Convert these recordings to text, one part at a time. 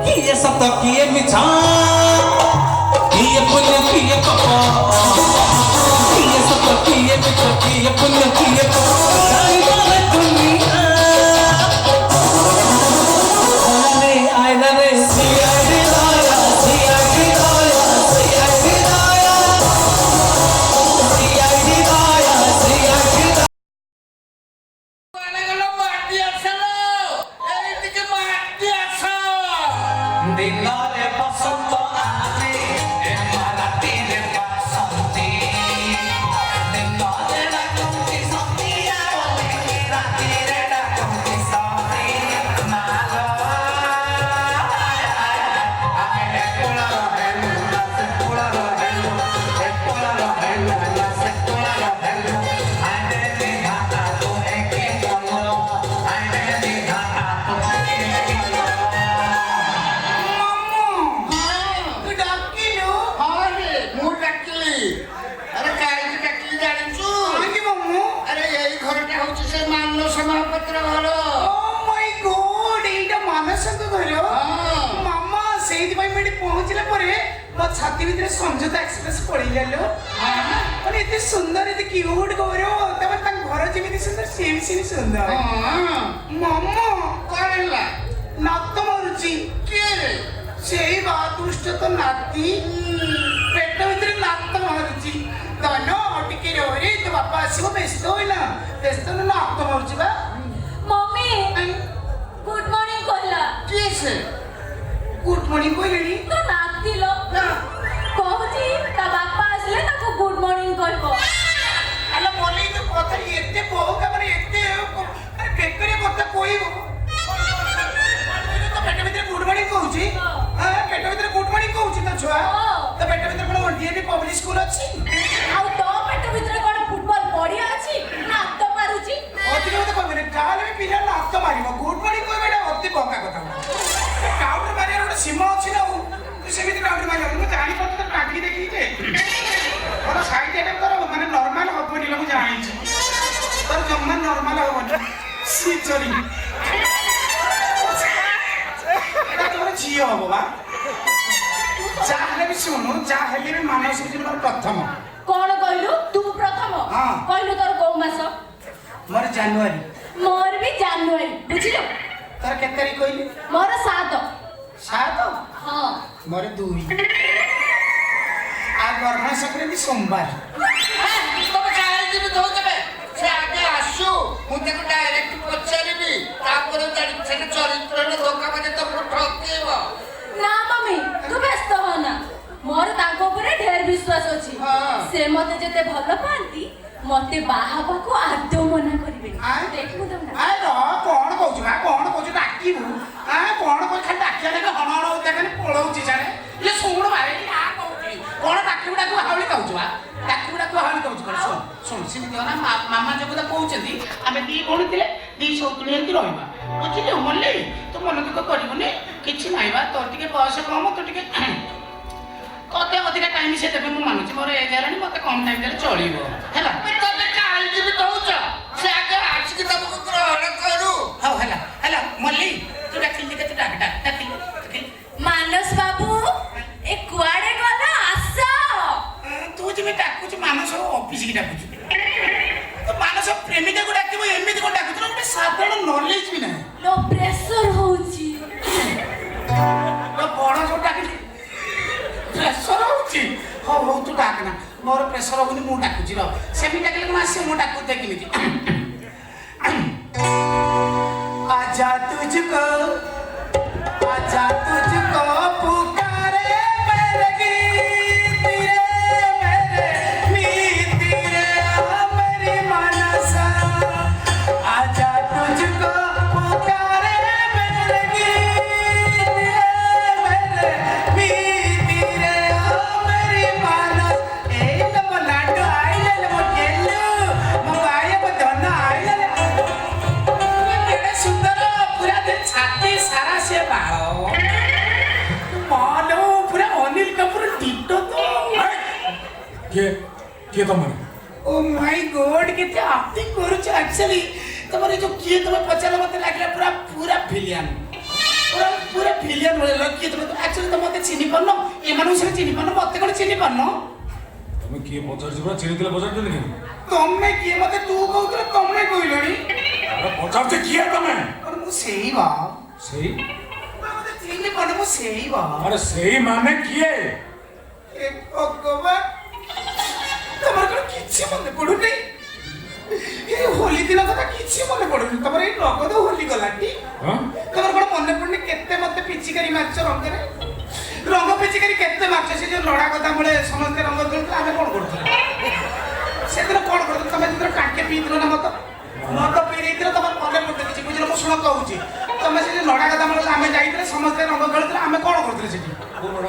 किए सत किए मिछा किए पुण्य किए पाप किए सत किए मिछा किए पुण्य किए पाप जाने दुनिया आयला रे सीआईडी दाया सीआईडी दाया सीआईडी दाया सीआईडी दाया सीआईडी वाला माटी असलो एदिके माटी असो दिनारे बसंत आने ए मराठी रे बसंती दिनारे डाकुंती संतिया बोले राती रे डाकुंती संती नालो आए कोला हेलो से कोला हेलो ए कोला हेलो से कोला हेलो आने दिहाता तो एके बोलो आने दिहाता तो एके बोलो तू डाकिलो हारे मु डाकिली अरे काई डाकिली जानिछु आंगी मम्मू अरे एई घरटा होची से मानलो समापत्र घर ओ माय गॉड एटा मानसଙ୍କ ଘର ମାମା ସେଇଥିପାଇଁ ମୁଁ ଏଠି ପହଞ୍ଚିଲା ପରେ ମୋ ଛାତି ଭିତରେ ସଂଯୋଗ ଏକ୍ସପ୍ରେସ ପଳେଇଲାଲୋ ମାନେ ଏତେ ସୁନ୍ଦର ଏତେ କ୍ୟୁଟ୍ ଗୌର ତାପରେ ତାଙ୍କ ଘର ଯେମିତି ସୁନ୍ଦର ସିଏ ବି ସେମିତି ସୁନ୍ଦର ମାମା କଣ ହେଲା ନାତ ମାରୁଛି କିଏ ରେ ସେଇ ବା ଦୁଷ୍ଟ ତ ନାତି ପେଟ ଭିତରେ ନାତ ମାରୁଛି ଧନ ଟିକେ ରହରେ ତୋ ବାପା ଆସିବ ବ୍ୟସ୍ତ ହୋଇନା ବ୍ୟସ୍ତ ନା ନାତ ମାରୁଛି ବା मम्मी गुड मॉर्निंग कहला କିଏ ସେ ଗୁଡ୍ ମର୍ଣ୍ଣିଂ କହିଲେଣି तो नाती लो कहूची ता बापा आसले ताको गुड मॉर्निंग कहबो ଆଲୋ ମଲେଇ ତୁ କଥା ଏତେ ବହୁ କାମରେ ଏତେ ଆରେ ବେକରେ କଥା କହିବୁ ତ ପେଟ ଭିତରେ ଗୁଡ୍ ମର୍ଣ୍ଣିଂ କହୁଛି ପେଟ ଭିତରେ ଗୁଡ୍ ମର୍ଣ୍ଣିଂ କହୁଛି ତ ଛୁଆ ତ ପେଟ ଭିତରେ କଣ ଡିଏଭି ପବ୍ଲିକ ସ୍କୁଲ ଅଛି ଆଉ तो पेट भीतर कोन फुटबॉल पड़िया अछि नात मारुची ଅଧିକ କଥା କହିବେନି ଯାହାହେଲେ ବି ପିଲା ନାତ ମାରିବ ଗୁଡ୍ ମର୍ଣ୍ଣିଂ କହିବେ ଏଇଟା ଅତି ବଙ୍କା କଥା କାଉଣ୍ଟର ମାରିବାର ଗୋଟେ ସୀମା ଅଛି ନା ଆଉ ତୁ ସେମିତି କାଉଣ୍ଟର ମାରିବ ମୁଁ ଜାଣିପାରୁଛି ତ କାଟିକି ଦେଖିକି ଯେ ମୋର ସାଇଡ୍ ଆଇଟମ୍ ତୋର ମାନେ ନର୍ମାଲ ହବନି ମୁଁ ଜାଣିଛି ତୋର ଜମା ନର୍ମାଲ ହବନି ସିଚରି ଏଇଟା ତୋର ଝିଅ ହବ ବା ଯାହାହେଲେ ବି ଶୁଣୁ ଯାହାହେଲେ ବି ମାନସ ହେଉଛି ମୋର ପ୍ରଥମ कोन कहलु तू प्रथम हाँ। कहलु तोर गौ मास ମୋର ଜାନୁଆରୀ मोर भी जनवरी बुझिलो ତୋର କେତେ ତାରିଖ କହିଲି मोर 7 7 हां ମୋର 2 ଆଉ ଗର୍ଭ ସଂକ୍ରାନ୍ତି ସୋମବାର ତମେ କାହିଁକି ବି ଦଉଚବେ ସେ ଆଗେ ଆସୁ ମୁଁ ତାକୁ ଡାଇରେକ୍ଟ ପଚାରିବି ତାପରେ ଜାଣି ସେଟା ଚରିତ୍ରରେ ଧୋକା ବାଜେ ତମକୁ ଠକେଇବ ना मम्मी तू व्यस्त हो ना मोर ताको ऊपर ढेर विश्वास अछि हाँ। से मते जते भलो पांती मते बाहाबा को आदो मना करिवे आय? देखु दम ना ଆରେ ରହ କ'ଣ କହୁଛୁ ବା କ'ଣ କହୁଛୁ ଡାକିବୁ କ'ଣ କହୁଛୁ ଖାଲି ଡାକିବା ଦେଖ ହଣ ହଣ ହଉଛି ଖାଲି ପଳଉଛି ସାରେ ଇଏ ଶୁଣ ବାରେ କହୁଛି କ'ଣ ଡାକିବୁ ଡାକୁ ହାଉଳି କହୁଛୁ ବା ଡାକିବୁ ଡାକୁ ହାଉଳି କହୁଛୁ କ'ଣ ଶୁଣ ଶୁଣ ସେମିତି ନା ମାମା ଯୋଉ କଥା କହୁଛନ୍ତି ଆମେ ଦି ଭଉଣୀ ଥିଲେ ଦି ସୌତୁଣୀ ହେଇକି ରହିବା ବୁଝିଲୁ ମଲ୍ଲି ତୁ ମନ ଦୁଃଖ କରିବୁନି କିଛି ନାହିଁ ବା ତୋର ଟିକେ ବୟସ କମ ତୁ ଟିକେ ତତେ ଅଧିକା ଟାଇମ୍ ସେ ଦେବେ ମୁଁ ମାନୁଛି ମୋର ଏଜ୍ ହେଲାଣି ମତେ କମ୍ ଟାଇମ୍ ଦେଲେ ଚଳିବ ହେଲା ତମେ କାହିଁକି ବି ଦଉଛ ସେ ଆଗେ ଆସିକି ତମକୁ ଗ୍ରହଣ କରୁ ହଉ ହେଲା ହେଲା ମଲ୍ଲି ତୁ ଡାକିଲି କେତେ ଡାକିଲି मानस बाबू ए कुआडे गला आसा ତୁ ଯେମିତି ଡାକୁଛୁ ମାନସ ଅଫିସ କି ଡାକୁଛୁ ତୁ ମାନସ ପ୍ରେମିକାକୁ ଡାକିବୁ ଏମିତି କ'ଣ ଡାକୁଛୁ ନା ଗୋଟେ ସାଧାରଣ ନଲେଜ ବି ନାହିଁ लो प्रेशर होउची ତ ବଡ଼ ଯୋଉ ଡାକିଲି ପ୍ରେସର ହଉଛି ହଉ ହଉ ତୁ ଡାକନା ମୋର ପ୍ରେସର ହଉନି ମୁଁ ଡାକୁଛି ରହ ସେମିତି ଡାକିଲେ କ'ଣ ଆସିବ ମୁଁ ଡାକୁଛି ଦେଖିଲି आजा तुझको पुकारे मेरे गीत रे मेरे मीत रे मेरी मनसा आजा तुझको पुकारे मेरे गीत रे मेरे मीत रे मेरी मनस ए नमो लाडो आइले मो गेलु मो बाये मो धन आइले केड़े सुंदर पूरा दे छाती सारा से बाळ मानो पूरा अनिल कपूर टिटो तो किए तुम ओ माय गॉड केते एक्टिंग करूछ एक्चुअली तमरे जो किए तमे पचाला मते लागला पूरा विलियन पूरा पूरा फिलियन भले लकी तुम एक्चुअली तो मते चिनि पन्न एमानु से चिनि पन्न मते कोन चिनि पन्न তুমি কি পচারছি পুরা চিনি দিলে পচারতে নাকি तमे किए मते तू कहउतले तमे कहिलणी আরে পচারতে কি আর তুমি और मु सेही बा সেই मते चिनि पन्न मु सेही बा আরে সেই মানে কি ए भगवान तमर कोन किछि मने पडुनी ए होली दिन कथा किछि मने पडुनी तमर ए नगद होली गलाटी হ্যাঁ तमर कोन मने पडुनी केते मते पिचिकारी मारछ रंगरे रंग पिचिकारी केते मारछ से जो लड़ा कथा मुळे समस्त रंग खेलते आमे कोन करथले सेदिन कोन करथले तमे दिन काके पीदिलो ना मत मत पीरित्र तमर मने पडते किछि बुझलो मु सुन कहूची तमे से जो लड़ा कथा मुळे आमे जाइतले समस्त रंग खेलते आमे कोन करथले सेठी কোন বড়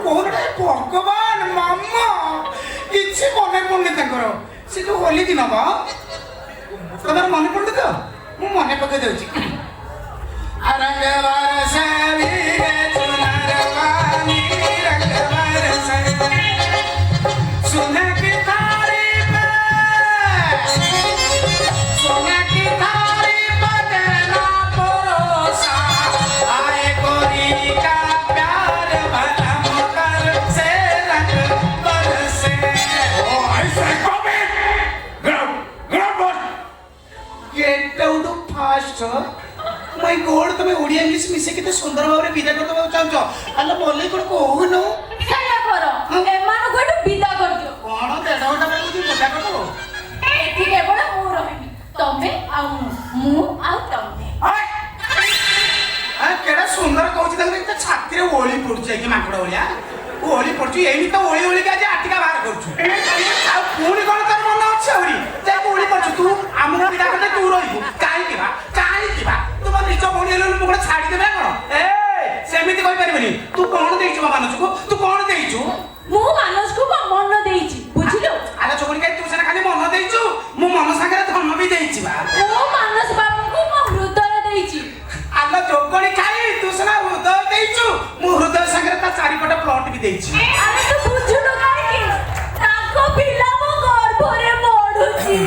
कोनटा भगवान मामा किछि मने पडनी ताकर से जो होली दिन बा तमर मने पडते तो मु मने पके देउची रंग बरसावी गे चुनर वाली रंग बरसावी सुन की थारी पे सोना की थारी पे देना परोसा आए गोरी का प्यार भला कर से रंग बरसे ও আইসা কবে গ্রাম গ্রাম boss get out fast my god তুমি ওড়িয়া ইংলিশ মিশে কেতে সুন্দর ভাবে বিদা করতে চাচ্ছ আল্লাহ বলে কোন কহুনো ସେଇଆ କର ଏମାନଙ୍କୁ ଏଠୁ ବିଦା କରିଦିଅ কোন দেড় ঘন্টা পরে তুমি মজা করো ଏଠି କେବଳ ମୁଁ ରହିବି ତମେ ଆଉ ମୁଁ ଆଉ ତମେ କେଡା ସୁନ୍ଦର କହୁଛି ତାଙ୍କ ଏତେ ଛାତିରେ ଓଳି ପଡୁଛି କି ମାଙ୍କଡ ଭଳିଆ ଓଳି ପଡୁଛି ଏମିତି ତ ଓଳି ଓଳିକା ଯେ ଆଟିକା ବାହାର କରୁଛୁ ଆଉ ପୁଣି କଣ ତାର ମନ ଅଛି ଆହୁରି ଯେ ଓଳି ପଡୁଛୁ ତୁ ଆମକୁ ବିଦା କରିଦେ ତୁ ରହିବୁ କାହିଁକି ବା ତୁ ମୋ ନିଜ ଭଉଣୀ ହେଲୁ ମୁଁ ଗୋଟେ ଛାଡ଼ିଦେବେ କଣ ଏ ସେମିତି କହିପାରିବିନି ତୁ କଣ ଦେଇଛୁ ମୋ ମାନସକୁ ତୁ କଣ ଦେଇଛୁ ମୁଁ ମାନସକୁ ମୋ ମନ ଦେଇଛି ବୁଝିଲୁ ଆରେ ଚୋକଡ଼ି କାଇଁ ତୁ ସେଟା ଖାଲି ମନ ଦେଇଛୁ ମୁଁ ମନ ସାଙ୍ଗରେ ଧନ ବି ଦେଇଛି ବା ମୁଁ ମାନସ ବାବୁଙ୍କୁ ମୋ ହୃଦୟ ଦେଇଛି ଆଲୋ ଚୋକଡ଼ି ଖାଇ ତୁ ସେଟା ହୃଦୟ ଦେଇଛୁ ମୁଁ ହୃଦୟ ସାଙ୍ଗରେ ତା ଚାରିପଟେ ପ୍ଲଟ ବି ଦେଇଛି ଆରେ ତୁ ବୁଝୁନୁ କାହିଁକି ତାଙ୍କ ପିଲା ମୋ ଗର୍ଭରେ ବଢୁଛି